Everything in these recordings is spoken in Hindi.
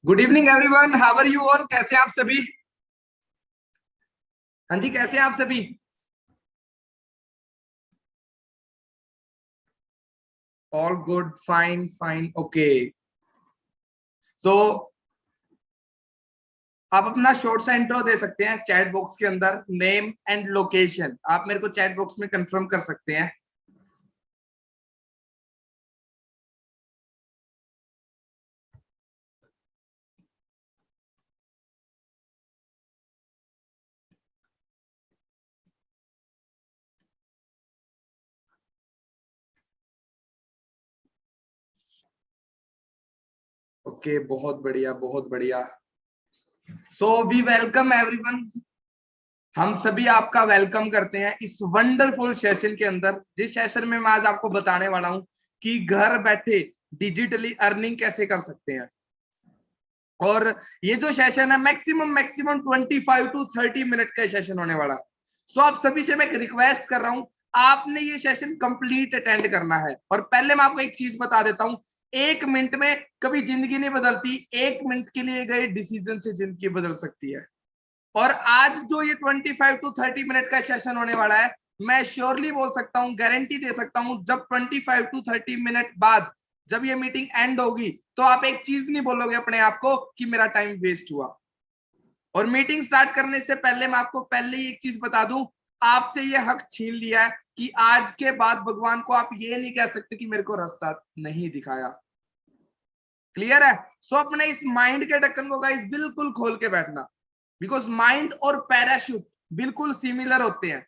Good evening everyone, how are you all? कैसे हैं आप सभी? हाँ जी, कैसे हैं आप सभी? All good, fine fine, okay. So आप अपना शॉर्ट सा इंट्रो दे सकते हैं चैट बॉक्स के अंदर, नेम एंड लोकेशन आप मेरे को चैट बॉक्स में कंफर्म कर सकते हैं। ओके, बहुत बढ़िया बहुत बढ़िया। So we welcome everyone. हम सभी आपका वेलकम करते हैं इस वंडरफुल सेशन के अंदर, जिस सेशन में मैं आज आपको बताने वाला हूं कि घर बैठे डिजिटली अर्निंग कैसे कर सकते हैं। और ये जो सेशन है मैक्सिमम मैक्सिमम 25 to 30 मिनट का सेशन होने वाला है। सो आप सभी से मैं एक रिक्वेस्ट कर रहा हूं, आपने ये सेशन कंप्लीट अटेंड करना है। और पहले मैं आपको एक चीज बता देता हूं, 1 मिनट में कभी जिंदगी नहीं बदलती, 1 मिनट के लिए गए डिसीजन से जिंदगी बदल सकती है। और आज जो ये 25 to 30 मिनट का सेशन होने वाला है, मैं श्योरली बोल सकता हूँ, गारंटी दे सकता हूँ, जब 25 to 30 मिनट बाद जब ये मीटिंग एंड होगी तो आप एक चीज नहीं बोलोगे अपने आप को कि मेरा टाइम वेस्ट हुआ। और मीटिंग स्टार्ट करने से पहले मैं आपको पहले ही एक चीज बता दूं, आपसे ये हक छीन लिया है कि आज के बाद भगवान को आप ये नहीं कह सकते कि मेरे को रास्ता नहीं दिखाया। क्लियर है? सो अपने इस माइंड के ढक्कन को गाइस बिल्कुल खोल के बैठना, बिकॉज माइंड और पैराशूट बिल्कुल सिमिलर होते हैं।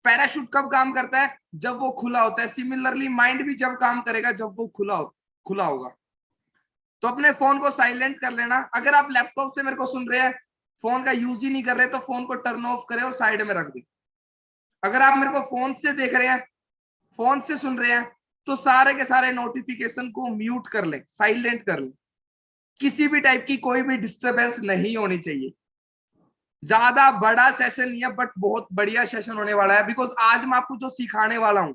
पैराशूट कब काम करता है? जब वो खुला होता है। सिमिलरली माइंड भी जब काम करेगा जब वो खुला होगा। तो अपने फोन को साइलेंट कर लेना। अगर आप लैपटॉप से मेरे को सुन रहे हैं, फोन का यूज ही नहीं कर रहे, तो फोन को टर्न ऑफ करें और साइड में रख दें। अगर आप मेरे को फोन से देख रहे हैं, फोन से सुन रहे हैं, तो सारे के सारे नोटिफिकेशन को म्यूट कर लें, साइलेंट कर लें। किसी भी टाइप की कोई भी डिस्टरबेंस नहीं होनी चाहिए। ज्यादा बड़ा सेशन नहीं है, बट बहुत बढ़िया सेशन होने वाला है। बिकॉज आज मैं आपको जो सिखाने वाला हूँ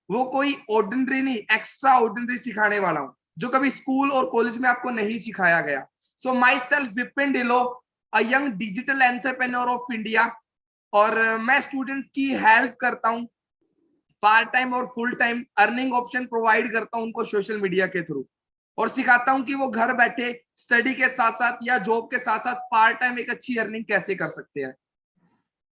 वो कोई ऑर्डिनरी नहीं, एक्स्ट्रा ऑर्डिनरी सिखाने वाला हूँ, जो कभी स्कूल और कॉलेज में आपको नहीं सिखाया गया। So myself Vipin Dhillon, a young digital entrepreneur of India. और मैं स्टूडेंट्स की हेल्प करता हूँ, पार्ट टाइम और full time earning option provide करता हूँ उनको सोशल मीडिया के थ्रू। और सिखाता हूँ कि वो घर बैठे स्टडी के साथ साथ या जॉब के साथ साथ पार्ट टाइम एक अच्छी अर्निंग कैसे कर सकते हैं।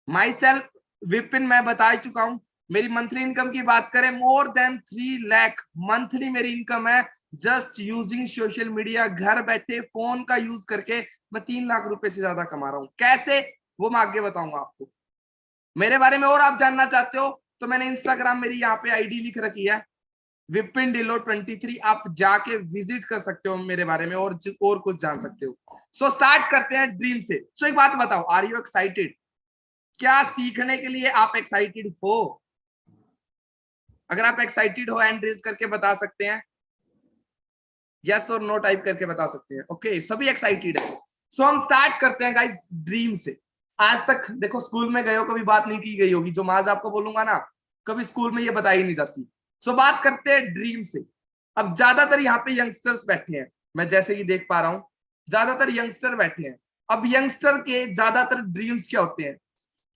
माई सेल्फ विपिन, मैं बता चुका हूं। मेरी मंथली इनकम की बात करें, मोर देन 3 लाख मंथली मेरी इनकम है, जस्ट यूजिंग सोशल मीडिया। घर बैठे फोन का यूज करके मैं 3 लाख रुपए से ज्यादा कमा रहा हूं। कैसे, वो मैं आगे बताऊंगा आपको। मेरे बारे में और आप जानना चाहते हो तो मैंने इंस्टाग्राम मेरी यहाँ पे आईडी लिख रखी है, विपिन ढिल्लों 23। आप जाके विजिट कर सकते हो मेरे बारे में और कुछ जान सकते हो। सो स्टार्ट करते हैं ड्रीम से। सो एक बात बताओ, आर यू एक्साइटेड? क्या सीखने के लिए आप एक्साइटेड हो? अगर आप एक्साइटेड हो हैंड रेज करके बता सकते हैं, यस और नो टाइप करके बता सकते हैं। ओके, सभी एक्साइटेड है। सो हम स्टार्ट करते हैं गाइस ड्रीम से। आज तक देखो स्कूल में गए हो, कभी बात नहीं की गई होगी, जो मैं आज आपको बोलूंगा ना, कभी स्कूल में ये बताई नहीं जाती। सो बात करते हैं ड्रीम से। अब ज्यादातर यहाँ पे यंगस्टर्स बैठे हैं, मैं जैसे कि देख पा रहा हूं ज्यादातर यंगस्टर बैठे हैं। अब यंगस्टर के ज्यादातर ड्रीम्स क्या होते हैं?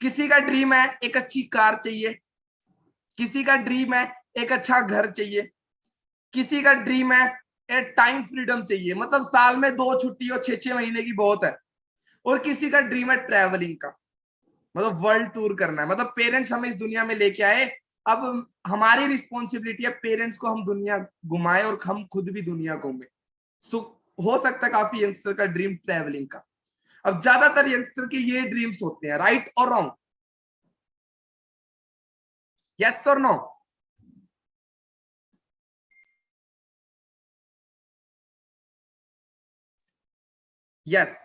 किसी का ड्रीम है एक अच्छी कार चाहिए, किसी का ड्रीम है एक अच्छा घर चाहिए, किसी का ड्रीम है एक टाइम फ्रीडम चाहिए, मतलब साल में 2 छुट्टी और 6 6 महीने की बहुत है। और किसी का ड्रीम है ट्रैवलिंग का, मतलब वर्ल्ड टूर करना है। मतलब पेरेंट्स हमें इस दुनिया में लेके आए, अब हमारी रिस्पॉन्सिबिलिटी है पेरेंट्स को हम दुनिया घुमाए और हम खुद भी दुनिया घूमे। सो हो सकता है काफी यंगस्टर का ड्रीम ट्रैवलिंग का। अब ज्यादातर यंगस्टर के ये ड्रीम्स होते हैं, राइट और रॉन्ग? यस और नो? यस।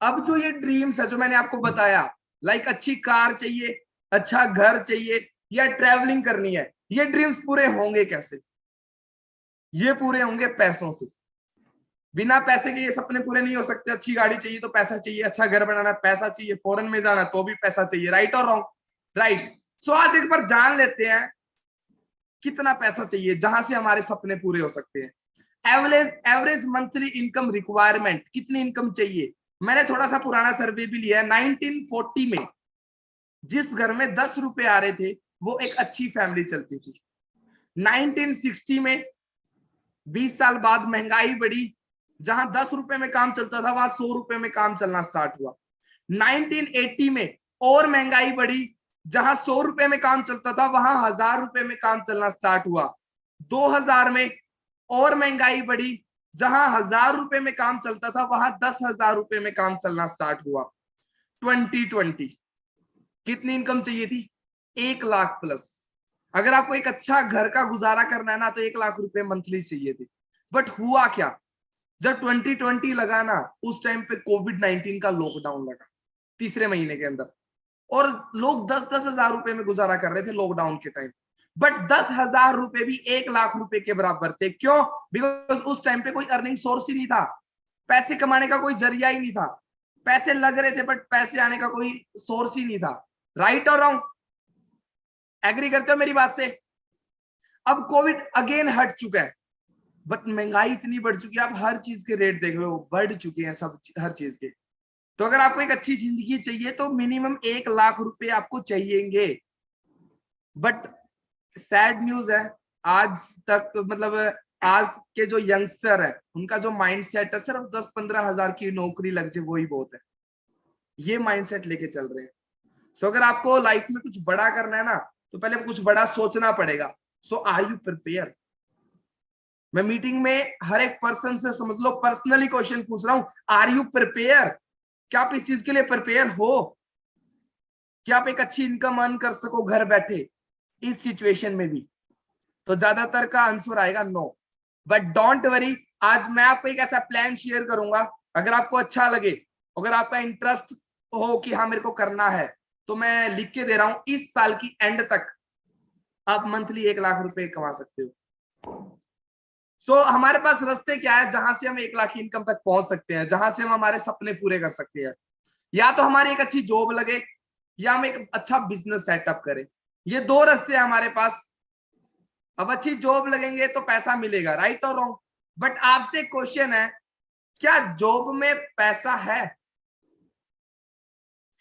अब जो ये ड्रीम्स है जो मैंने आपको बताया, लाइक अच्छी कार चाहिए, अच्छा घर चाहिए, या ट्रैवलिंग करनी है, ये ड्रीम्स पूरे होंगे कैसे? ये पूरे होंगे पैसों से। बिना पैसे के ये सपने पूरे नहीं हो सकते। अच्छी गाड़ी चाहिए तो पैसा चाहिए, अच्छा घर बनाना पैसा चाहिए, फॉरेन में जाना तो भी पैसा चाहिए, राइट और रॉन्ग? राइट। सो आज एक बार जान लेते हैं कितना पैसा चाहिए जहां से हमारे सपने पूरे हो सकते हैं। एवरेज मंथली इनकम रिक्वायरमेंट, कितनी इनकम चाहिए। मैंने थोड़ा सा पुराना सर्वे भी लिया है। 1940 में जिस घर में 10 रुपए आ रहे थे वो एक अच्छी फैमिली चलती थी। 1960 में 20 साल बाद महंगाई बढ़ी, जहां 10 रुपए में काम चलता था वहां 100 रुपए में काम चलना स्टार्ट हुआ। 1980 में और महंगाई बढ़ी, जहां 100 रुपए में काम चलता था वहां 1000 रुपए में काम चलना स्टार्ट हुआ। 2000 में और महंगाई बढ़ी, जहां 1000 रुपए में काम चलता था वहां 10,000 रुपए में काम चलना स्टार्ट हुआ। 2020 कितनी इनकम चाहिए थी? 1 लाख प्लस। अगर आपको एक अच्छा घर का गुजारा करना है ना तो 1 लाख रुपए मंथली चाहिए थे। बट हुआ क्या, जब 2020 लगा ना उस टाइम पे कोविड-19 का लॉकडाउन लगा तीसरे महीने के अंदर, और लोग 10-10 हजार रुपए में गुजारा कर रहे थे लॉकडाउन के टाइम। बट 10,000 रुपए भी 1 लाख रुपए के बराबर थे। क्यों? बिकॉज उस टाइम पे कोई अर्निंग सोर्स ही नहीं था, पैसे कमाने का कोई जरिया ही नहीं था। पैसे लग रहे थे बट पैसे आने का कोई सोर्स ही नहीं था। राइट और रॉन्ग? एग्री करते हो मेरी बात से? अब कोविड अगेन हट चुका है, बट महंगाई इतनी बढ़ चुकी है, आप हर चीज के रेट देख लो बढ़ चुके हैं, सब हर चीज के। तो अगर आपको एक अच्छी जिंदगी चाहिए तो मिनिमम 1 लाख रुपए आपको चाहिएंगे। बट सैड न्यूज है, आज तक मतलब आज के जो यंगस्टर है उनका जो माइंडसेट है सिर्फ 10-15 हजार की नौकरी लग जाए वही बहुत है, ये माइंडसेट लेके चल रहे हैं। सो अगर आपको लाइफ में कुछ बड़ा करना है ना तो पहले कुछ बड़ा सोचना पड़ेगा। सो आर यू प्रिपेयर? मैं मीटिंग में हर एक पर्सन से समझ लो पर्सनली क्वेश्चन पूछ रहा हूं, आर यू प्रिपेयर? क्या आप इस चीज के लिए प्रिपेयर हो? क्या आप एक अच्छी इनकम अर्न कर सको घर बैठे इस सिचुएशन में भी? तो ज्यादातर का आंसर आएगा नो। बट डोंट वरी, आज मैं आपको एक ऐसा प्लान शेयर करूंगा, अगर आपको अच्छा लगे, अगर आपका इंटरेस्ट हो कि हाँ मेरे को करना है, तो मैं लिख के दे रहा हूं इस साल की एंड तक आप मंथली 1 लाख रुपए कमा सकते हो। सो हमारे पास रास्ते क्या है जहां से हम 1 लाख की इनकम तक पहुंच सकते हैं, जहां से हम हमारे सपने पूरे कर सकते हैं। या तो हमारी एक अच्छी जॉब लगे या हम एक अच्छा बिजनेस सेटअप करें। ये दो रास्ते हैं हमारे पास। अब अच्छी जॉब लगेंगे तो पैसा मिलेगा, राइट और रॉन्ग? बट आपसे क्वेश्चन है, क्या जॉब में पैसा है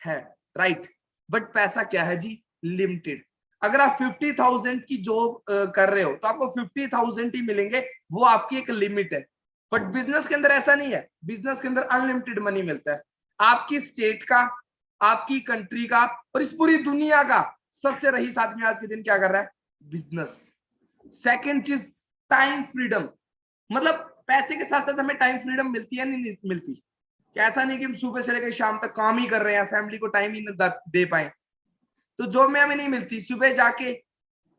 राइट। बट पैसा क्या है जी? लिमिटेड। अगर आप 50,000 की जॉब कर रहे हो तो आपको 50,000 ही मिलेंगे, वो आपकी एक लिमिट है। बट बिजनेस के अंदर ऐसा नहीं है, बिजनेस के अंदर अनलिमिटेड मनी मिलता है। आपकी स्टेट का, आपकी कंट्री का और इस पूरी दुनिया का सबसे रईस आदमी आज के दिन क्या कर रहा है? बिजनेस। सेकेंड चीज, टाइम फ्रीडम। मतलब पैसे के साथ साथ हमें टाइम फ्रीडम मिलती है नहीं मिलती? क्या ऐसा नहीं कि हम सुबह से लेकर शाम तक काम ही कर रहे हैं, फैमिली को टाइम ही नहीं दे पाए? तो जॉब में हमें नहीं मिलती, सुबह जाके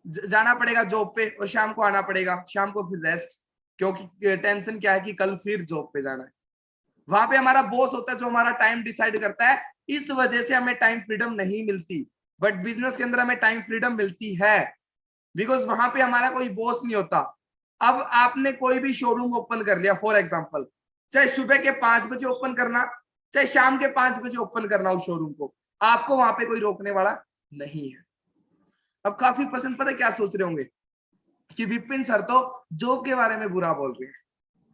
जाना पड़ेगा जॉब पे और शाम को आना पड़ेगा, शाम को फिर रेस्ट, क्योंकि टेंशन क्या है कि कल फिर जॉब पे जाना है। वहां पे हमारा बॉस होता है जो हमारा टाइम डिसाइड करता है, इस वजह से हमें टाइम फ्रीडम नहीं मिलती। बट बिजनेस के अंदर हमें टाइम फ्रीडम मिलती है, बिकॉज वहां पे हमारा कोई बॉस नहीं होता। अब आपने कोई भी शोरूम ओपन कर लिया फॉर एग्जाम्पल, चाहे सुबह के 5 बजे ओपन करना, चाहे शाम के 5 बजे ओपन करना उस शोरूम को, आपको वहां पे कोई रोकने वाला नहीं है। अब काफी पर्सन पता क्या सोच रहे होंगे कि विपिन सर तो जॉब के बारे में बुरा बोल रहे हैं,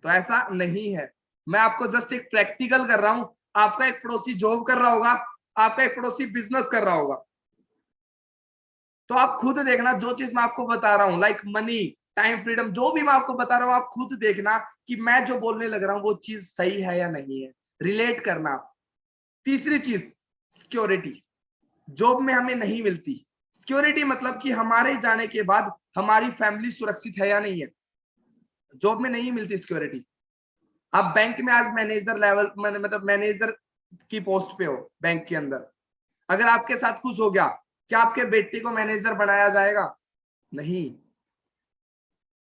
तो ऐसा नहीं है। मैं आपको जस्ट एक प्रैक्टिकल कर रहा हूं। आपका एक पड़ोसी जॉब कर रहा होगा, आपका एक पड़ोसी बिजनेस कर रहा होगा, तो आप खुद देखना जो चीज मैं आपको बता रहा हूं, लाइक मनी, टाइम फ्रीडम, जो भी मैं आपको बता रहा हूं, आप खुद देखना कि मैं जो बोलने लग रहा हूं वो चीज सही है या नहीं है, रिलेट करना। तीसरी चीज, सिक्योरिटी। जॉब में हमें नहीं मिलती सिक्योरिटी, मतलब कि हमारे जाने के बाद हमारी फैमिली सुरक्षित है या नहीं है, जॉब में नहीं मिलती सिक्योरिटी। आप बैंक में आज मैनेजर लेवल मतलब मैनेजर की पोस्ट पे हो बैंक के अंदर, अगर आपके साथ कुछ हो गया, क्या आपके बेटे को मैनेजर बनाया जाएगा? नहीं।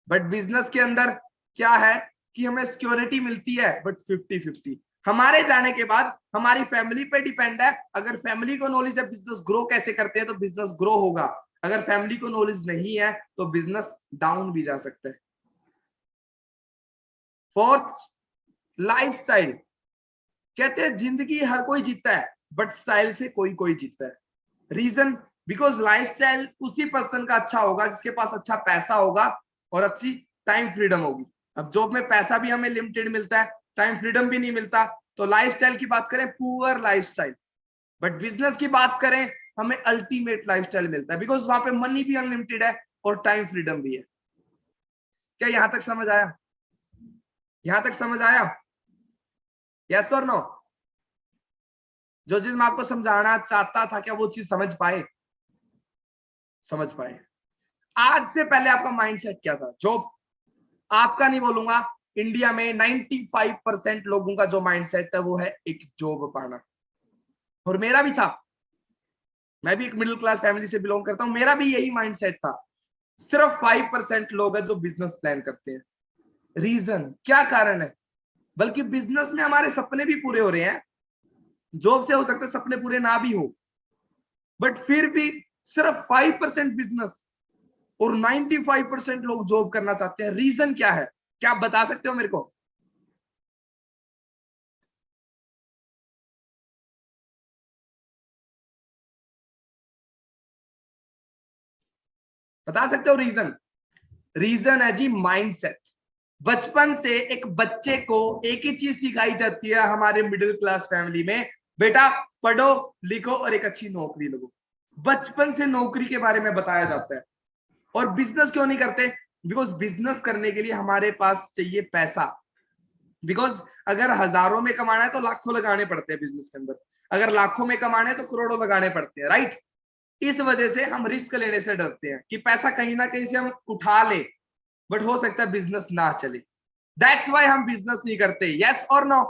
बट बिजनेस के अंदर क्या है कि हमें सिक्योरिटी मिलती है, बट 50-50 हमारे जाने के बाद हमारी फैमिली पे डिपेंड है। अगर फैमिली को नॉलेज है बिजनेस ग्रो कैसे करते हैं तो बिजनेस ग्रो होगा, अगर फैमिली को नॉलेज नहीं है तो बिजनेस डाउन भी जा सकता है। Fourth, lifestyle. कहते हैं जिंदगी हर कोई जीतता है बट स्टाइल से कोई कोई जीतता है। रीजन, बिकॉज लाइफस्टाइल उसी पर्सन का अच्छा होगा जिसके पास अच्छा पैसा होगा और अच्छी टाइम फ्रीडम होगी। अब जॉब में पैसा भी हमें लिमिटेड मिलता है, टाइम फ्रीडम भी नहीं मिलता। तो लाइफस्टाइल की बात करें, पुअर लाइफस्टाइल। बट बिजनेस की बात करें, हमें अल्टीमेट लाइफस्टाइल मिलता है, बिकॉज वहां पे मनी भी अनलिमिटेड है और टाइम फ्रीडम भी है। क्या यहां तक समझ आया? यहां तक समझ आया? यस और नो? जो चीज मैं आपको समझाना चाहता था, क्या वो चीज समझ पाए? समझ पाए? आज से पहले आपका माइंडसेट क्या था? जॉब, आपका नहीं बोलूंगा, इंडिया में 95% लोगों का जो माइंडसेट है वो है एक जॉब पाना। और मेरा भी था, मैं भी एक मिडिल क्लास फैमिली से बिलोंग करता हूं, मेरा भी यही माइंडसेट था। सिर्फ 5% लोग हैं जो बिजनेस प्लान करते हैं। रीजन क्या, कारण है? बल्कि बिजनेस में हमारे सपने भी पूरे हो रहे हैं, जॉब से हो सकता है सपने पूरे ना भी हो, बट फिर भी सिर्फ 5% बिजनेस और 95% लोग जॉब करना चाहते हैं। रीजन क्या है? क्या आप बता सकते हो मेरे को? बता सकते हो रीजन? रीजन है जी माइंडसेट। बचपन से एक बच्चे को एक ही चीज सिखाई जाती है हमारे मिडिल क्लास फैमिली में, बेटा पढ़ो लिखो और एक अच्छी नौकरी लगो। बचपन से नौकरी के बारे में बताया जाता है। और बिजनेस क्यों नहीं करते? बिकॉज बिजनेस करने के लिए हमारे पास चाहिए पैसा। बिकॉज अगर हजारों में कमाना है तो लाखों लगाने पड़ते हैं बिजनेस के अंदर, अगर लाखों में कमाना है तो करोड़ों लगाने पड़ते हैं, राइट? इस वजह से हम रिस्क लेने से डरते हैं कि पैसा कहीं ना कहीं से हम उठा ले, बट हो सकता है बिजनेस ना चले। दैट्स वाई हम बिजनेस नहीं करते। यस और नो?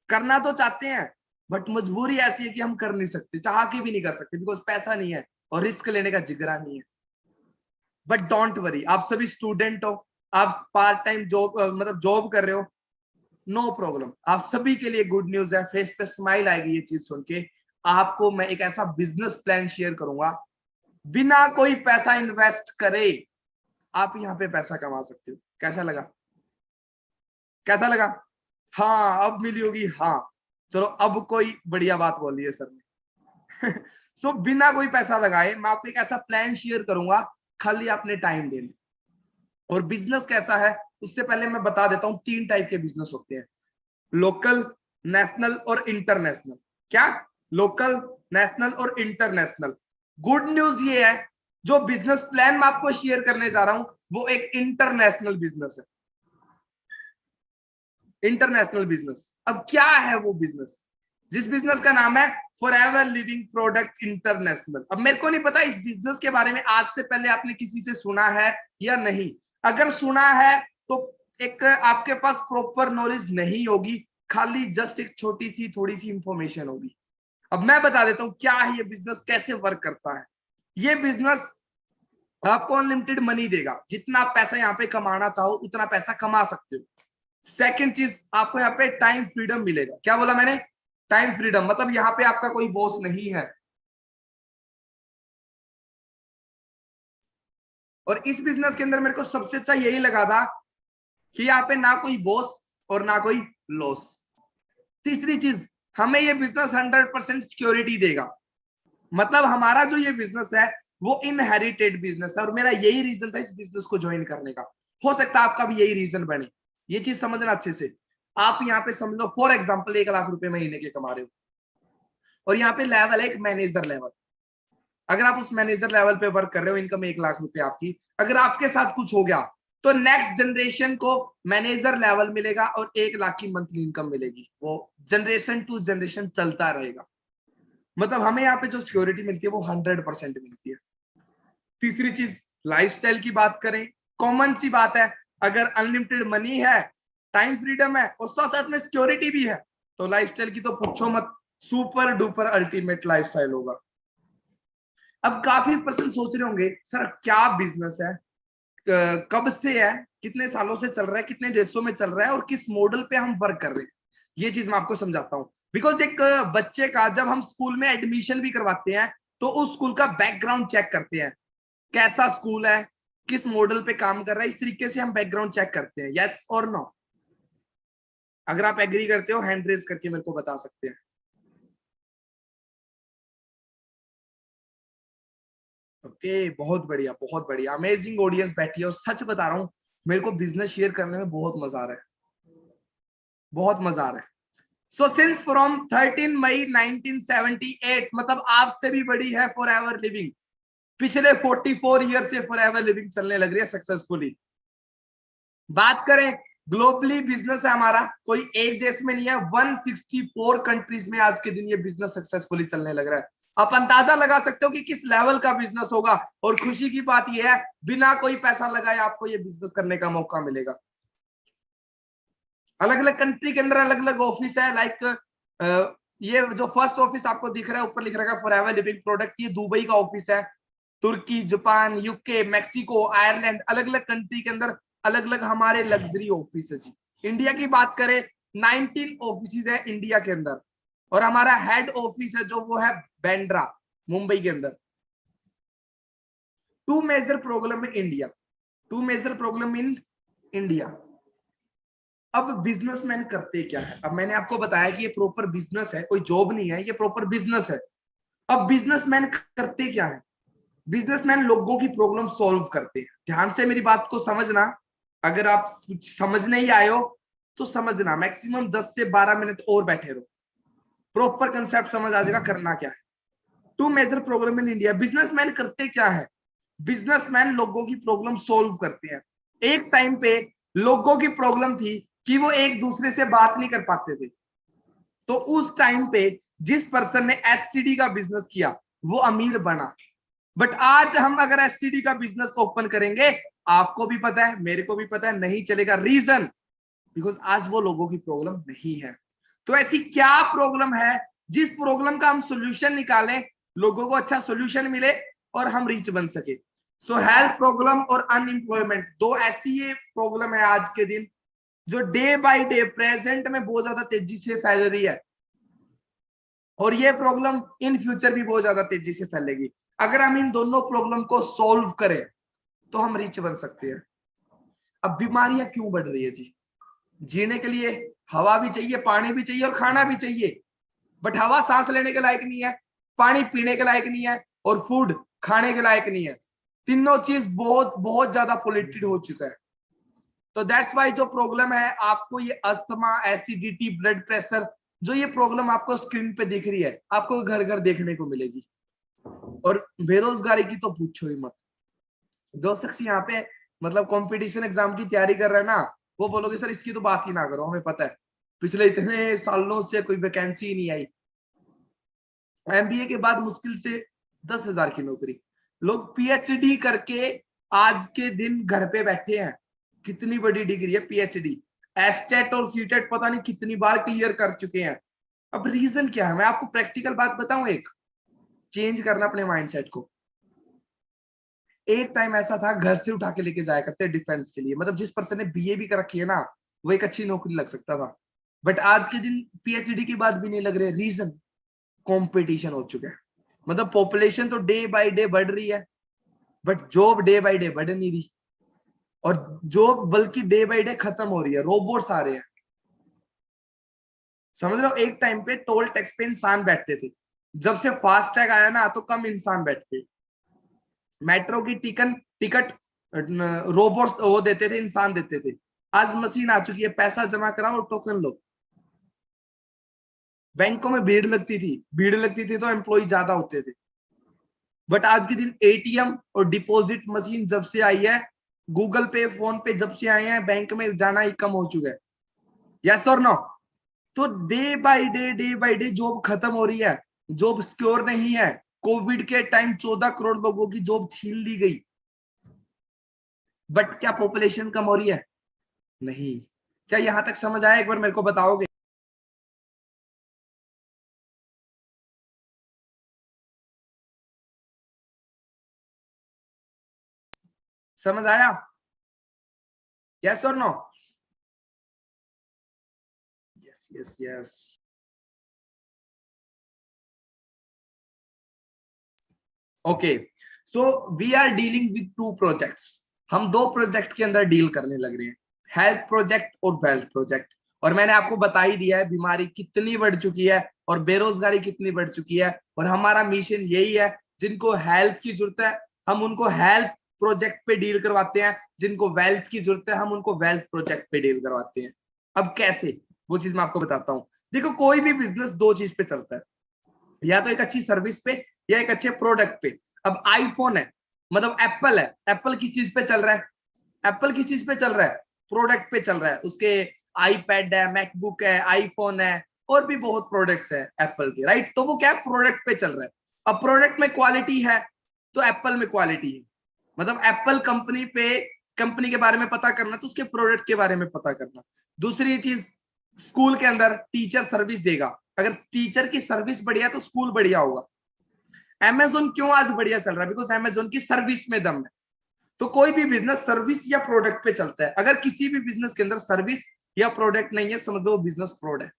करना तो चाहते हैं, बट मजबूरी ऐसी है कि हम कर नहीं सकते, चाह के भी नहीं कर सकते, बिकॉज पैसा नहीं है और रिस्क लेने का जिगरा नहीं है। बट डोंट वरी, आप सभी स्टूडेंट हो, आप पार्ट टाइम जॉब मतलब जॉब कर रहे हो, नो प्रॉब्लम। आप सभी के लिए गुड न्यूज है, फेस पे स्माइल आएगी ये चीज सुन के। आपको मैं एक ऐसा बिजनेस प्लान शेयर करूंगा, बिना कोई पैसा इन्वेस्ट करे आप यहाँ पे पैसा कमा सकते हो। कैसा लगा? कैसा लगा? हाँ अब मिली होगी, हाँ। चलो अब कोई बढ़िया बात बोली है सर ने। सो बिना कोई पैसा लगाए मैं आपको एक ऐसा प्लान शेयर करूंगा, खाली आपने टाइम देना। और बिजनेस कैसा है उससे पहले मैं बता देता हूँ, 3 टाइप के बिजनेस होते हैं, लोकल, नेशनल और इंटरनेशनल। क्या? लोकल, नेशनल और इंटरनेशनल। गुड न्यूज ये है, जो बिजनेस प्लान मैं आपको शेयर करने जा रहा हूं वो एक इंटरनेशनल बिजनेस है। International business. अब क्या है वो बिजनेस? जिस बिजनेस का नाम है फॉरएवर लिविंग प्रोडक्ट इंटरनेशनल। अब मेरे को नहीं पता इस बिजनेस के बारे में आज से पहले आपने किसी से सुना है या नहीं। अगर सुना है तो एक आपके पास प्रॉपर नॉलेज नहीं होगी, खाली जस्ट एक छोटी सी थोड़ी सी इंफॉर्मेशन होगी। अब मैं बता देता हूं क्या है ये बिजनेस, कैसे वर्क करता है। ये बिजनेस आपको अनलिमिटेड मनी देगा, जितना आप पैसा यहाँ पे कमाना चाहो उतना पैसा कमा सकते हो। सेकंड चीज, आपको यहाँ पे टाइम फ्रीडम मिलेगा। क्या बोला मैंने? टाइम फ्रीडम, मतलब यहाँ पे आपका कोई बॉस नहीं है। और इस बिजनेस के अंदर मेरे को सबसे अच्छा यही लगा था कि यहाँ पे ना कोई बॉस और ना कोई लॉस। तीसरी चीज, हमें ये बिजनेस 100% सिक्योरिटी देगा। मतलब हमारा जो ये बिजनेस है वो इनहेरिटेड बिजनेस है, और मेरा यही रीजन था इस बिजनेस को ज्वाइन करने का। हो सकता है आपका भी यही रीजन बने। ये चीज समझना अच्छे से। आप यहाँ पे समझ लो फॉर एग्जाम्पल 1 लाख रुपए महीने के कमा रहे हो, और यहाँ पे लेवल है एक मैनेजर लेवल। अगर आप उस मैनेजर लेवल पे वर्क कर रहे हो, इनकम 1 लाख रुपए आपकी, अगर आपके साथ कुछ हो गया तो नेक्स्ट जनरेशन को मैनेजर लेवल मिलेगा और 1 लाख की मंथली इनकम मिलेगी। वो जनरेशन टू जनरेशन चलता रहेगा। मतलब हमें यहाँ पे जो सिक्योरिटी मिलती है वो 100% मिलती है। तीसरी चीज, लाइफस्टाइल की बात करें, कॉमन सी बात है, अगर अनलिमिटेड मनी है, टाइम फ्रीडम है और साथ साथ में सिक्योरिटी भी है, तो लाइफस्टाइल की तो पूछो मत, सुपर डुपर अल्टीमेट लाइफस्टाइल होगा। अब काफी पर्सन सोच रहे होंगे सर क्या बिजनेस है, कब से है, कितने सालों से चल रहा है, कितने देशों में चल रहा है और किस मॉडल पे हम वर्क कर रहे हैं। ये चीज मैं आपको समझाता हूँ। बिकॉज एक बच्चे का जब हम स्कूल में एडमिशन भी करवाते हैं तो उस स्कूल का बैकग्राउंड चेक करते हैं, कैसा स्कूल है, किस मॉडल पे काम कर रहा है, इस तरीके से हम बैकग्राउंड चेक करते हैं। यस और नो? अगर आप एग्री करते हो हैंड रेज करके मेरे को बता सकते हैं। ओके बहुत बढ़िया, बहुत बढ़िया, अमेजिंग ऑडियंस बैठी है। और सच बता रहा हूँ, मेरे को बिजनेस शेयर करने में बहुत मजा आ रहा है, बहुत मजा आ रहा है। सो सिंस फ्रॉम 13 मई 1978, मतलब आपसे भी बड़ी है फॉर एवर लिविंग। पिछले 44 ईयर से फॉर एवर लिविंग चलने लग रही है सक्सेसफुली। बात करें ग्लोबली बिजनेस है हमारा, कोई एक देश में नहीं है, 164 कंट्रीज में आज के दिन ये बिजनेस सक्सेसफुली चलने लग रहा है। आप अंदाजा लगा सकते हो कि किस लेवल का बिजनेस होगा। और खुशी की बात यह है, बिना कोई पैसा लगाए आपको ये बिजनेस करने का मौका मिलेगा। अलग अलग कंट्री के अंदर अलग अलग ऑफिस है। लाइक ये जो फर्स्ट ऑफिस आपको दिख रहा है, ऊपर लिख रहा है फॉर एवर लिविंग प्रोडक्ट, ये दुबई का ऑफिस है। तुर्की, जापान, यूके, मैक्सिको, आयरलैंड, अलग अलग कंट्री के अंदर अलग अलग हमारे लग्जरी ऑफिस है जी। इंडिया की बात करें, 19 ऑफिस है इंडिया के अंदर, और हमारा हेड ऑफिस है जो वो है बैंड्रा, मुंबई के अंदर। Two major problem in India, two major problem in India. अब बिजनेसमैन करते क्या है? अब मैंने आपको बताया कि ये प्रॉपर बिजनेस है, कोई जॉब नहीं है, ये प्रॉपर बिजनेस है। अब बिजनेसमैन करते क्या है? बिजनेसमैन लोगों की प्रॉब्लम सॉल्व करते हैं। ध्यान से मेरी बात को समझना, अगर आप कुछ समझ नहीं आए हो तो समझना, मैक्सिमम 10 से 12 मिनट और बैठे रहो, प्रॉपर कंसेप्ट समझ आ जाएगा करना क्या है। Two major problem in India, businessman करते क्या है? बिजनेसमैन लोगों की प्रॉब्लम सॉल्व करते हैं। एक टाइम पे लोगों की प्रॉब्लम थी कि वो एक दूसरे से बात नहीं कर पाते थे, तो उस टाइम पे जिस पर्सन ने एसटीडी का बिजनेस किया वो अमीर बना। बट आज हम अगर एसटीडी का बिजनेस ओपन करेंगे, आपको भी पता है, मेरे को भी पता है, नहीं चलेगा। रीजन, बिकॉज आज वो लोगों की प्रॉब्लम नहीं है। तो ऐसी क्या प्रॉब्लम है जिस प्रॉब्लम का हम सोल्यूशन निकालें, लोगों को अच्छा सोल्यूशन मिले और हम रीच बन सके। सो हेल्थ प्रॉब्लम और अनएम्प्लॉयमेंट, दो ऐसी ये प्रॉब्लम है आज के दिन जो डे बाय डे प्रेजेंट में बहुत ज्यादा तेजी से फैल रही है, और ये प्रॉब्लम इन फ्यूचर भी बहुत ज्यादा तेजी से फैलेगी। अगर हम इन दोनों प्रॉब्लम को सॉल्व करें तो हम रिच बन सकते हैं। अब बीमारियां क्यों बढ़ रही है जी? जीने के लिए हवा भी चाहिए, पानी भी चाहिए और खाना भी चाहिए, बट हवा सांस लेने के लायक नहीं है, पानी पीने के लायक नहीं है, और फूड खाने के लायक नहीं है। तीनों चीज बहुत बहुत ज्यादा पोल्यूटेड हो चुका है। तो दैट्स वाई जो प्रॉब्लम है आपको, ये अस्थमा, एसिडिटी, ब्लड प्रेशर, जो ये प्रॉब्लम आपको स्क्रीन पे दिख रही है, आपको घर घर देखने को मिलेगी। और बेरोजगारी की तो पूछो ही मत। जो शख्स यहाँ पे मतलब कंपटीशन एग्जाम की तैयारी कर रहा है ना, वो बोलोगे सर इसकी तो बात ही ना करो, हमें पता है पिछले इतने सालों से कोई वैकेंसी ही नहीं आई। एमबीए के बाद मुश्किल से 10,000 की नौकरी, लोग पीएचडी करके आज के दिन घर पे बैठे हैं। कितनी बड़ी डिग्री है पीएचडी, एस्टेट और सीटेट पता नहीं कितनी बार क्लियर कर चुके हैं। अब रीजन क्या है? मैं आपको प्रैक्टिकल बात बताऊं, एक चेंज करना अपने माइंडसेट को। एक टाइम ऐसा था, घर से उठा के लेके जाया करते डिफेंस के लिए, मतलब जिस पर्सन ने बीए भी कर रखी है ना, वो एक अच्छी नौकरी लग सकता था। बट आज के दिन पीएचडी के बाद भी नहीं लग रहे। रीजन, कंपटीशन हो चुका है। मतलब पॉपुलेशन तो डे बाय डे बढ़ रही है, but job day by day बढ़ नहीं रही, और जॉब बल्कि डे बाय डे खत्म हो रही है, रोबोट्स आ रहे हैं। समझ रहे हो? एक टाइम पे टोल टैक्स पे इंसान बैठते थे, जब से फास्टैग आया ना तो कम इंसान बैठते। मेट्रो की टिकट रोबोट्स वो देते थे, इंसान देते थे। आज मशीन आ चुकी है, पैसा जमा कराओ और टोकन लो। बैंकों में भीड़ लगती थी तो एम्प्लॉय ज्यादा होते थे। बट आज के दिन एटीएम और डिपॉजिट मशीन जब से आई है, गूगल पे, फोन पे जब से आए हैं, बैंक में जाना ही कम हो चुका है। यस और नो? तो डे बाय डे जॉब खत्म हो रही है, जॉब सिक्योर नहीं है। कोविड के टाइम 14 करोड़ लोगों की जॉब छीन ली गई, बट क्या पॉपुलेशन कम हो रही है? नहीं। क्या यहां तक समझ आया? एक बार मेरे को बताओगे? समझ आया? यस और no? Yes yes yes. Okay, so we are dealing with two projects. हम दो प्रोजेक्ट के अंदर डील करने लग रहे हैं, हेल्थ प्रोजेक्ट और वेल्थ प्रोजेक्ट। और मैंने आपको बता ही दिया है बीमारी कितनी बढ़ चुकी है और बेरोजगारी कितनी बढ़ चुकी है, और हमारा मिशन यही है, जिनको हेल्थ की जरूरत है हम उनको हेल्थ प्रोजेक्ट पे डील करवाते हैं, जिनको वेल्थ की जरूरत है हम उनको वेल्थ प्रोजेक्ट पे डील करवाते हैं। अब कैसे, वो चीज मैं आपको बताता हूँ। देखो कोई भी बिजनेस दो चीज पे चलता है, या तो एक अच्छी सर्विस पे या एक अच्छे प्रोडक्ट पे। अब आईफोन है, मतलब एप्पल है, एप्पल किस चीज पे चल रहा है? एप्पल किस चीज पे चल रहा है? प्रोडक्ट पे चल रहा है। उसके आईपैड है, मैकबुक है, आईफोन है, और भी बहुत प्रोडक्ट्स है एप्पल के, राइट? तो वो क्या है, प्रोडक्ट पे चल रहा है। अब प्रोडक्ट में क्वालिटी है तो एप्पल में क्वालिटी है, मतलब एप्पल कंपनी पे, कंपनी के बारे में पता करना तो उसके प्रोडक्ट के बारे में पता करना। दूसरी चीज, स्कूल के अंदर टीचर सर्विस देगा, अगर टीचर की सर्विस बढ़िया तो स्कूल बढ़िया होगा। अमेज़न क्यों आज बढ़िया चल रहा है? बिकॉज अमेज़न की सर्विस में दम है। तो कोई भी बिजनेस सर्विस या प्रोडक्ट पे चलता है। अगर किसी भी बिजनेस के अंदर सर्विस या प्रोडक्ट नहीं है, समझ लो बिजनेस फ्रॉड है,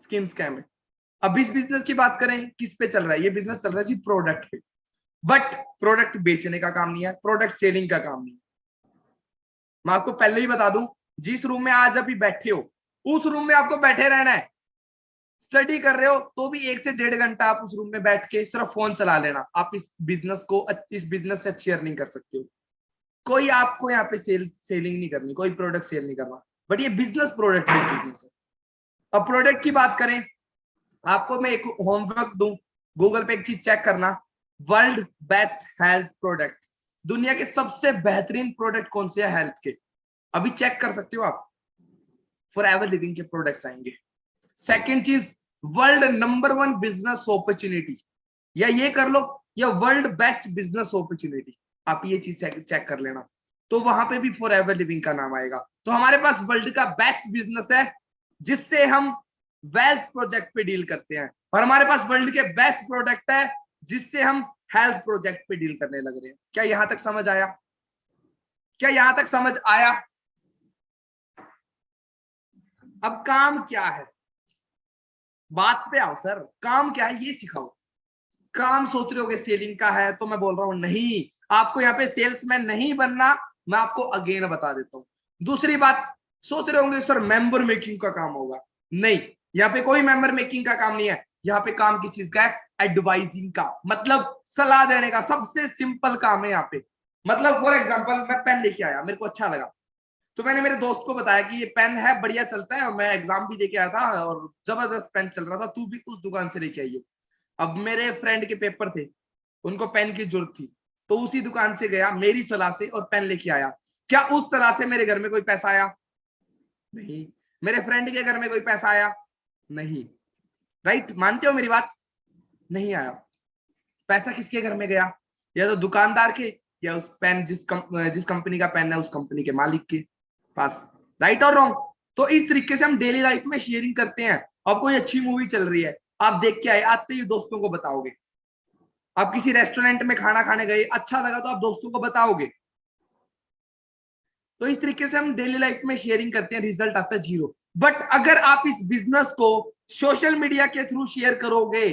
स्कीम स्कैम है। अब इस बिजनेस की बात करें, किस पे चल रहा है? ये बिजनेस चल रहा है जी प्रोडक्ट पे, बट प्रोडक्ट बेचने का काम नहीं है, प्रोडक्ट सेलिंग का काम नहीं है। मैं आपको पहले ही बता दूं, जिस रूम में आज अभी बैठे हो उस रूम में आपको बैठे रहना है। स्टडी कर रहे हो तो भी 1 से 1.5 घंटा आप उस रूम में बैठ के सिर्फ फोन चला लेना, आप इस बिजनेस से अच्छी अर्निंग कर सकते हो। कोई आपको यहाँ पे सेलिंग नहीं करनी, कोई प्रोडक्ट सेल नहीं करना, बट ये बिजनेस प्रोडक्ट बेस्ड बिजनेस है। अब प्रोडक्ट की बात करें, आपको मैं एक होमवर्क दूं, गूगल पे एक चीज चेक करना, वर्ल्ड बेस्ट हेल्थ प्रोडक्ट, दुनिया के सबसे बेहतरीन प्रोडक्ट कौन से है हेल्थ के, अभी चेक कर सकते हो आप। फॉरएवर लिविंग के प्रोडक्ट्स आएंगे। सेकेंड चीज, वर्ल्ड नंबर 1 बिजनेस अपॉर्चुनिटी, या ये कर लो, या वर्ल्ड बेस्ट बिजनेस अपॉर्चुनिटी, आप ये चीज चेक कर लेना, तो वहां पे भी फॉरएवर लिविंग का नाम आएगा। तो हमारे पास वर्ल्ड का बेस्ट बिजनेस है जिससे हम वेल्थ प्रोजेक्ट पे डील करते हैं, और हमारे पास वर्ल्ड के बेस्ट प्रोडक्ट है जिससे हम हेल्थ प्रोजेक्ट पे डील करने लग रहे हैं। क्या यहां तक समझ आया? क्या यहां तक समझ आया? अब काम क्या है, बात पे आओ सर, काम क्या है ये सिखाओ। काम सोच रहे होगे सेलिंग का है, तो मैं बोल रहा हूं नहीं, आपको यहाँ पे सेल्समैन नहीं बनना, मैं आपको अगेन बता देता हूँ। दूसरी बात, सोच रहे होंगे सर मेंबर मेकिंग का काम होगा, नहीं, यहाँ पे कोई मेंबर मेकिंग का काम नहीं है। यहाँ पे काम किस चीज का है? एडवाइजिंग का, मतलब सलाह देने का, सबसे सिंपल काम है यहाँ पे। मतलब फॉर एग्जाम्पल, मैं पेन लेके आया, मेरे को अच्छा लगा, तो मैंने मेरे दोस्त को बताया कि ये पेन है, बढ़िया चलता है, और मैं एग्जाम भी देके आया था और जबरदस्त पेन चल रहा था, तू भी उस दुकान से लेके आइयो। अब मेरे फ्रेंड के पेपर थे, उनको पेन की जरूरत थी, तो उसी दुकान से गया मेरी सलाह से और पेन लेके आया। क्या उस सलाह से मेरे घर में कोई पैसा आया? नहीं। मेरे फ्रेंड के घर में कोई पैसा आया? नहीं। राइट, मानते हो मेरी बात? नहीं आया। पैसा किसके घर में गया? या तो दुकानदार के, या उस पेन जिस कंपनी का पेन है उस कंपनी के मालिक के पास। राइट और रॉन्ग? तो इस तरीके से हम डेली लाइफ में शेयरिंग करते हैं। अब कोई अच्छी मूवी चल रही है, आप देख के आए, आते ही दोस्तों को बताओगे। आप किसी रेस्टोरेंट में खाना खाने गए, अच्छा लगा तो आप दोस्तों को बताओगे। तो इस तरीके से हम डेली लाइफ में शेयरिंग करते हैं, रिजल्ट आता है 0। बट अगर आप इस बिजनेस को सोशल मीडिया के थ्रू शेयर करोगे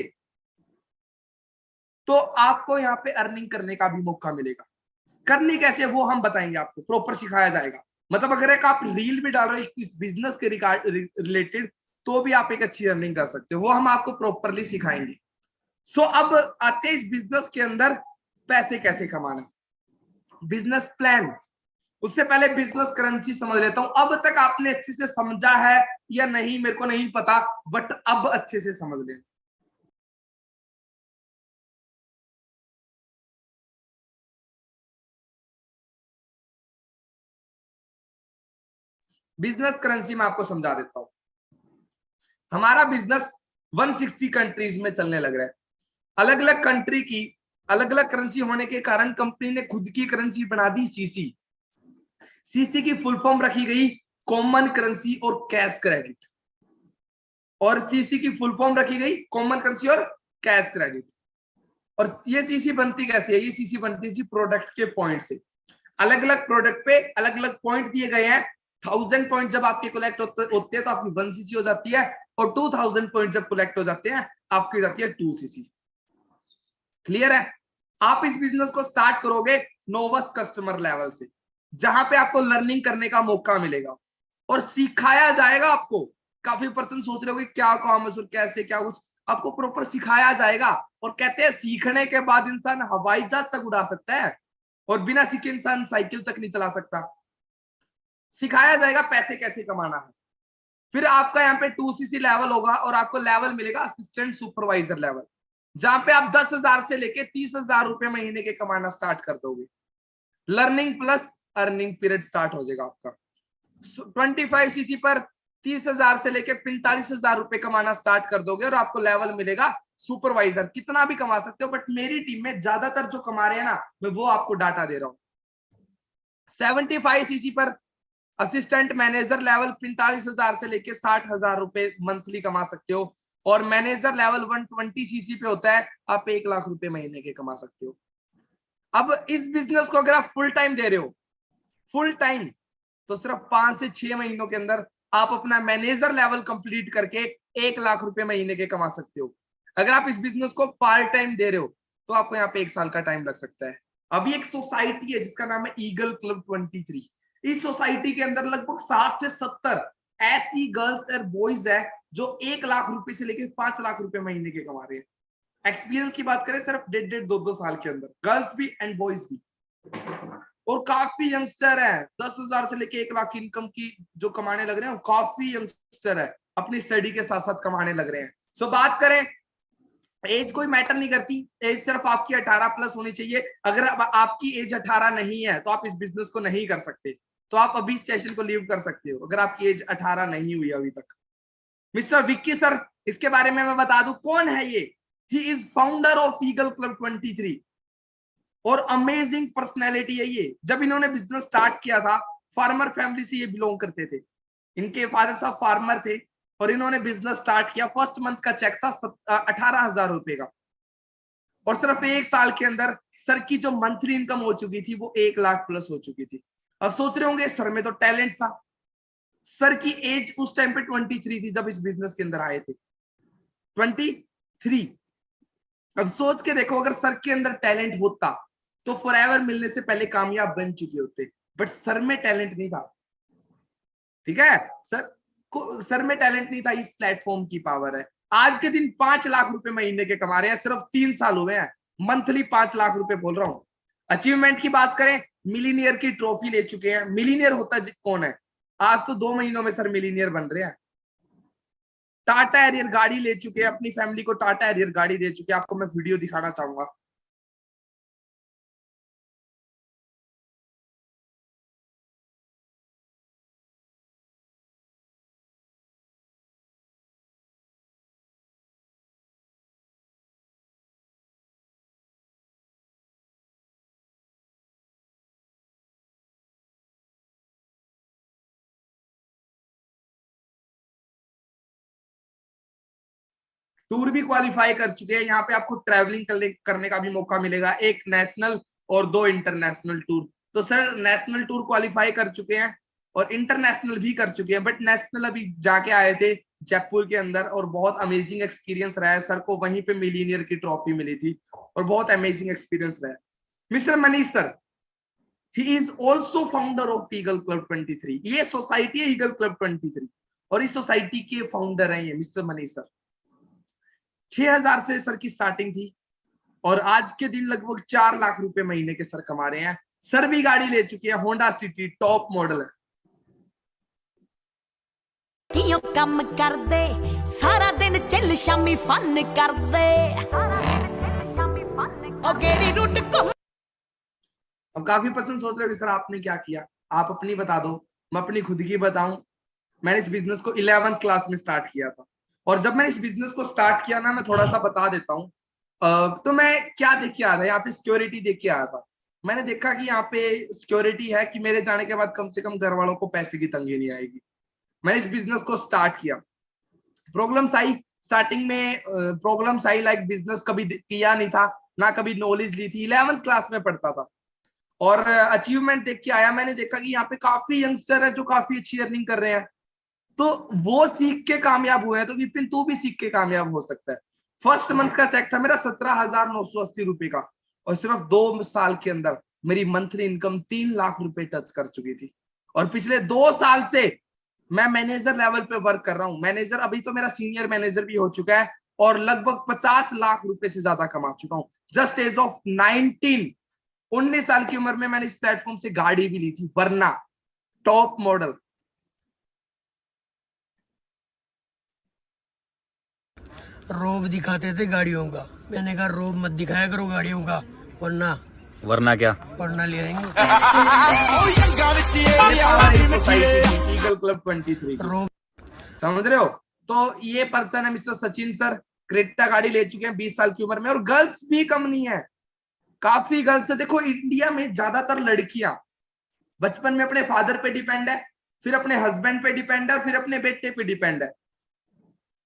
तो आपको यहाँ पे अर्निंग करने का भी मौका मिलेगा। करनी कैसे वो हम बताएंगे, आपको प्रॉपर सिखाया जाएगा। मतलब अगर एक आप रील भी डाल रहे हो इस बिजनेस के रिलेटेड, तो भी आप एक अच्छी अर्निंग कर सकते हो, वो हम आपको प्रॉपरली सिखाएंगे। सो अब आते हैं इस बिजनेस के अंदर पैसे कैसे कमाना, बिजनेस प्लान। उससे पहले बिजनेस करेंसी समझ लेता हूं। अब तक आपने अच्छे से समझा है या नहीं मेरे को नहीं पता, बट अब अच्छे से समझ लें। बिजनेस करेंसी मैं आपको समझा देता हूं। हमारा बिजनेस 160 कंट्रीज में चलने लग रहा है। अलग अलग कंट्री की अलग अलग करेंसी होने के कारण कंपनी ने खुद की करेंसी बना दी, सीसी। सीसी की फुल फॉर्म रखी गई कॉमन करेंसी और कैश क्रेडिट, और सीसी की फुल फॉर्म रखी गई कॉमन करेंसी और कैश क्रेडिट। और ये सीसी बनती कैसे है? ये सीसी बनती है जी प्रोडक्ट के पॉइंट से। अलग अलग प्रोडक्ट पे अलग अलग पॉइंट दिए गए हैं। 1000 पॉइंट जब आपके कलेक्ट होते हैं तो आपकी 1 सीसी हो जाती है, और 2000 पॉइंट जब कलेक्ट हो जाते हैं आपकी हो जाती है 2 सीसी। क्लियर है? आप इस बिजनेस को स्टार्ट करोगे नोवस कस्टमर लेवल से, जहां पे आपको लर्निंग करने का मौका मिलेगा और सिखाया जाएगा आपको। काफी पर्सन सोच रहे हो कि क्या काम है सर, कैसे क्या कुछ, आपको प्रॉपर सिखाया जाएगा। और कहते हैं सीखने के बाद इंसान हवाई जहाज तक उड़ा सकता है। और बिना सीखे इंसान साइकिल तक नहीं चला सकता। सिखाया जाएगा पैसे कैसे कमाना है। फिर आपका यहाँ पे 2cc लेवल होगा और आपको लेवल मिलेगा असिस्टेंट सुपरवाइजर लेवल, जहां पे आप 10,000 से लेके 30,000 रुपए महीने के कमाना स्टार्ट कर दोगे। Learning plus earning period start हो जाएगा आपका। 25cc पर 30,000 से लेके 45,000 रुपए कमाना स्टार्ट कर दोगे और आपको लेवल मिलेगा सुपरवाइजर। कितना भी कमा सकते हो, बट मेरी टीम में ज्यादातर जो कमा रहे हैं ना, मैं वो आपको डाटा दे रहा हूँ। 75cc पर असिस्टेंट मैनेजर लेवल 45,000 से लेके 60,000 रुपए मंथली कमा सकते हो, और मैनेजर लेवल 120cc पे होता है, आप 1 लाख रुपए महीने के कमा सकते हो। अब इस बिजनेस को अगर आप फुल टाइम दे रहे हो, फुल टाइम, तो सिर्फ 5 से 6 महीनों के अंदर आप अपना मैनेजर लेवल कंप्लीट करके 1 लाख रुपए महीने के कमा सकते हो। अगर आप इस बिजनेस को पार्ट टाइम दे रहे हो तो आपको यहाँ पे 1 साल का टाइम लग सकता है। अभी एक सोसाइटी है जिसका नाम है ईगल क्लब 23। इस सोसाइटी के अंदर लगभग 60 से 70 ऐसी गर्ल्स और बॉयज है जो 1 लाख रुपए से लेकर 5 लाख रुपए महीने के कमा रहे हैं। एक्सपीरियंस की बात करें सिर्फ 1.5-2 साल के अंदर, गर्ल्स भी एंड बॉयज भी, और काफी यंगस्टर है। 10,000 से लेके 1 लाख इनकम की जो कमाने लग रहे हैं, काफी यंगस्टर है, अपनी स्टडी के साथ साथ कमाने लग रहे हैं। सो बात करें, एज कोई मैटर नहीं करती, एज सिर्फ आपकी 18 प्लस होनी चाहिए। अगर आपकी एज 18 नहीं है तो आप इस बिजनेस को नहीं कर सकते, तो आप अभी सेशन को लीव कर सकते हो अगर आपकी एज 18 नहीं हुई अभी तक। मिस्टर विक्की सर, इसके बारे में मैं बता दूं कौन है ये। He is founder of eagle club 23 और अमेजिंग पर्सनैलिटी है ये। जब इन्होंने बिजनेस स्टार्ट किया था, फार्मर फैमिली से ये बिलोंग करते थे, इनके फादर साहब फार्मर थे और इन्होंने बिजनेस स्टार्ट किया। फर्स्ट मंथ का चेक था 18,000 रुपए का, और सिर्फ 1 साल के अंदर सर की जो मंथली इनकम हो चुकी थी वो 1 लाख प्लस हो चुकी थी। अब सोच रहे होंगे सर में तो टैलेंट था। सर की एज उस टाइम पे 23 थी जब इस बिजनेस के अंदर आए थे, 23। अब सोच के देखो, अगर सर के अंदर टैलेंट होता तो फॉरएवर मिलने से पहले कामयाब बन चुके होते, बट सर में टैलेंट नहीं था। ठीक है, सर में टैलेंट नहीं था, इस प्लेटफॉर्म की पावर है। आज के दिन 5 लाख रुपए महीने के कमा रहे हैं, सिर्फ 3 साल हुए हैं, मंथली 5 लाख रुपए बोल रहा हूं। अचीवमेंट की बात करें, मिलीनियर की ट्रॉफी ले चुके हैं। मिलीनियर होता कौन है? आज तो 2 महीनों में सर मिलीनियर बन रहे हैं। टाटा एरियर गाड़ी ले चुके हैं, अपनी फैमिली को टाटा एरियर गाड़ी दे चुके हैं। आपको मैं वीडियो दिखाना चाहूंगा। टूर भी क्वालिफाई कर चुके हैं। यहाँ पे आपको ट्रैवलिंग करने का भी मौका मिलेगा, एक नेशनल और 2 इंटरनेशनल टूर। तो सर नेशनल टूर क्वालिफाई कर चुके हैं और इंटरनेशनल भी कर चुके हैं, बट नेशनल अभी जाके आए थे जयपुर के अंदर, और बहुत अमेजिंग एक्सपीरियंस रहा है। सर को वहीं पे मिलीनियर की ट्रॉफी मिली थी और बहुत अमेजिंग एक्सपीरियंस रहा है। Mister Manish sir, he is also founder of eagle club 23। ये सोसाइटी है ईगल क्लब 23 और इस सोसाइटी के फाउंडर हैं ये मिस्टर मनीष सर। 6,000 से सर की स्टार्टिंग थी और आज के दिन लगभग 4 लाख रुपए महीने के सर कमा रहे हैं। सर भी गाड़ी ले चुके हैं, होंडा सिटी टॉप मॉडल है। कियों कम कर दे सारा दिन चिल शामी फन कर दे ओकेडी रूट को। अब काफी पर्सन सोच रहे हो सर आपने क्या किया, आप अपनी बता दो। मैं अपनी खुद की बताऊं, मैंने इस बिजनेस को 11th क्लास में स्टार्ट किया था, और जब मैंने इस बिजनेस को स्टार्ट किया ना, मैं थोड़ा सा बता देता हूँ। तो मैं क्या देख के आया था, यहाँ पे सिक्योरिटी देख के आया था। मैंने देखा कि यहाँ पे सिक्योरिटी है कि मेरे जाने के बाद कम से कम घर वालों को पैसे की तंगी नहीं आएगी। मैंने इस बिजनेस को स्टार्ट किया। प्रॉब्लम्स आई स्टार्टिंग में, प्रॉब्लम्स आई लाइक बिजनेस कभी किया नहीं था, ना कभी नॉलेज ली थी, 11th क्लास में पढ़ता था। और अचीवमेंट देख के आया, मैंने देखा कि यहाँ पे काफी यंगस्टर है जो काफी अच्छी अर्निंग कर रहे हैं, तो वो सीख के कामयाब हुए हैं, तो विपिन तू भी सीख के कामयाब हो सकता है। फर्स्ट मंथ का चेक था मेरा 17,980 रुपए का, और सिर्फ 2 साल के अंदर मेरी मंथली इनकम 3 लाख रुपए टच कर चुकी थी। और पिछले 2 साल से मैं मैनेजर लेवल पे वर्क कर रहा हूँ। मैनेजर, अभी तो मेरा सीनियर मैनेजर भी हो चुका है और लगभग 50 लाख रुपए से ज्यादा कमा चुका हूँ जस्ट एज ऑफ 19। 19 साल की उम्र में मैंने इस प्लेटफॉर्म से गाड़ी भी ली थी, वरना टॉप मॉडल। रोब दिखाते थे गाड़ियों का, मैंने कहा रोब मत दिखाया करो गाड़ियों का, वरना क्या, वरना ले आएंगे ईगल क्लब 23 रोब। समझ रहे हो? तो ये पर्सन है मिस्टर सचिन सर, क्रेटा गाड़ी ले चुके हैं 20 साल की उम्र में, और गर्ल्स भी कम नहीं है, काफी गर्ल्स है। देखो इंडिया में ज्यादातर लड़कियां बचपन में अपने फादर पे डिपेंड है, फिर अपने हस्बैंड पे डिपेंड है, फिर अपने बेटे पे डिपेंड है।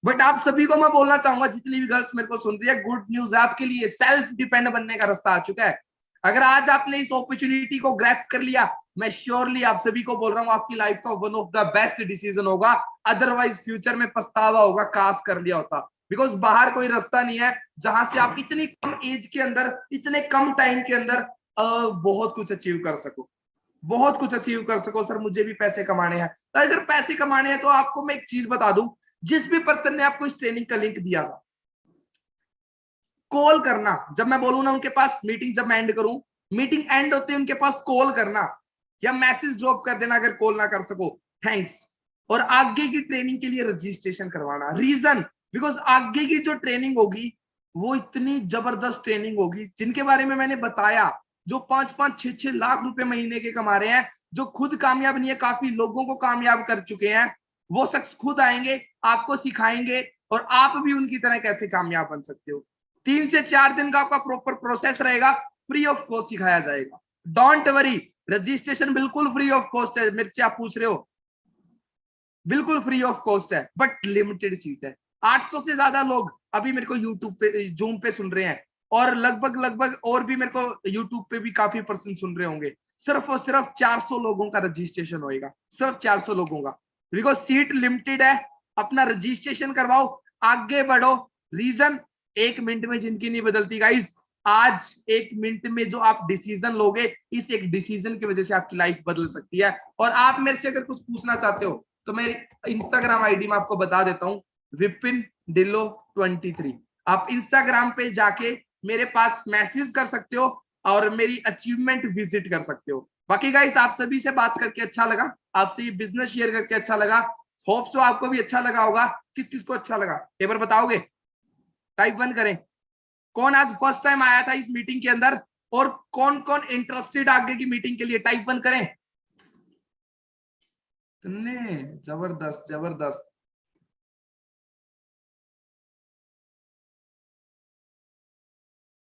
बट आप सभी को मैं बोलना चाहूंगा, जितनी भी गर्ल्स मेरे को सुन रही है, गुड न्यूज है आपके लिए, सेल्फ डिपेंड बनने का रास्ता आ चुका है। अगर आज आपने इस अपॉर्चुनिटी को ग्रैब कर लिया, मैं श्योरली आप सभी को बोल रहा हूं, आपकी लाइफ का one of the best decision होगा। अदरवाइज फ्यूचर में पछतावा होगा, काश कर लिया होता। बिकॉज बाहर कोई रास्ता नहीं है जहां से आप इतनी कम एज के अंदर, इतने कम टाइम के अंदर बहुत कुछ अचीव कर सको, बहुत कुछ अचीव कर सको। सर मुझे भी पैसे कमाने हैं, तो अगर पैसे कमाने हैं तो आपको मैं एक चीज बता दूं, जिस भी पर्सन ने आपको इस ट्रेनिंग का लिंक दिया था, कॉल करना। जब मैं बोलूं ना उनके पास मीटिंग, जब मैं एंड करूं, मीटिंग एंड होते उनके पास कॉल करना या मैसेज ड्रॉप कर देना, अगर कॉल ना कर सको थैंक्स, और आगे की ट्रेनिंग के लिए रजिस्ट्रेशन करवाना। रीजन, बिकॉज आगे की जो ट्रेनिंग होगी वो इतनी जबरदस्त ट्रेनिंग होगी, जिनके बारे में मैंने बताया, जो 5-5, 6-6 लाख रुपए महीने के कमा रहे हैं, जो खुद कामयाब नहीं है, काफी लोगों को कामयाब कर चुके हैं, वो शख्स खुद आएंगे, आपको सिखाएंगे और आप भी उनकी तरह कैसे कामयाब बन सकते हो। 3 से 4 दिन का आपका प्रॉपर प्रोसेस रहेगा, फ्री ऑफ कॉस्ट सिखाया जाएगा। डोंट वरी, रजिस्ट्रेशन बिल्कुल फ्री ऑफ कॉस्ट है। मेरे से आप पूछ रहे हो, बिल्कुल फ्री ऑफ कॉस्ट है, बट लिमिटेड सीट है। 800 से ज्यादा लोग अभी मेरे को यूट्यूब पे, जूम पे सुन रहे हैं, और लगभग और भी मेरे को यूट्यूब पे भी काफी पर्सन सुन रहे होंगे। सिर्फ और सिर्फ 400 लोगों का रजिस्ट्रेशन होएगा, सिर्फ 400 लोगों का, बिकॉज सीट लिमिटेड है। अपना रजिस्ट्रेशन करवाओ, आगे बढ़ो। रीजन, 1 मिनट में जिंदगी नहीं बदलती गाइस। आज 1 मिनट में जो आप डिसीजन लोगे, इस एक डिसीजन की वजह से आपकी लाइफ बदल सकती है। और आप मेरे से अगर कुछ पूछना चाहते हो तो मेरी इंस्टाग्राम आईडी में आपको बता देता हूँ, विपिन ढिल्लो 23। आप इंस्टाग्राम पे जाके मेरे पास मैसेज कर सकते हो और मेरी अचीवमेंट विजिट कर सकते हो। बाकी गाइस, आप सभी से बात करके अच्छा लगा, आपसे ये बिजनेस शेयर करके अच्छा लगा। होप सो आपको भी अच्छा लगा होगा। किस किस को अच्छा लगा एक बार बताओगे? टाइप 1 करें। कौन आज फर्स्ट टाइम आया था इस मीटिंग के अंदर, और कौन कौन इंटरेस्टेड आगे की मीटिंग के लिए? टाइप 1 करें। जबरदस्त जबरदस्त।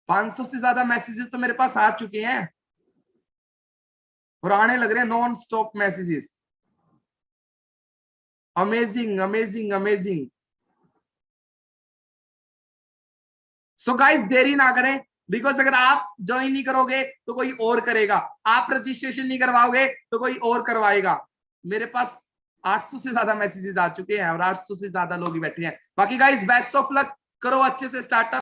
पांच 500 से ज्यादा मैसेजेस तो मेरे पास आ चुके हैं और आने लग रहे हैं non stop messages. Amazing amazing amazing. So guys, देरी ना करें, बिकॉज अगर आप ज्वाइन नहीं करोगे तो कोई और करेगा, आप रजिस्ट्रेशन नहीं करवाओगे तो कोई और करवाएगा। मेरे पास 800 से ज्यादा मैसेजेस आ चुके हैं और 800 से ज्यादा लोग ही बैठे हैं। बाकी गाइस, बेस्ट ऑफ लक, करो अच्छे से स्टार्टअप।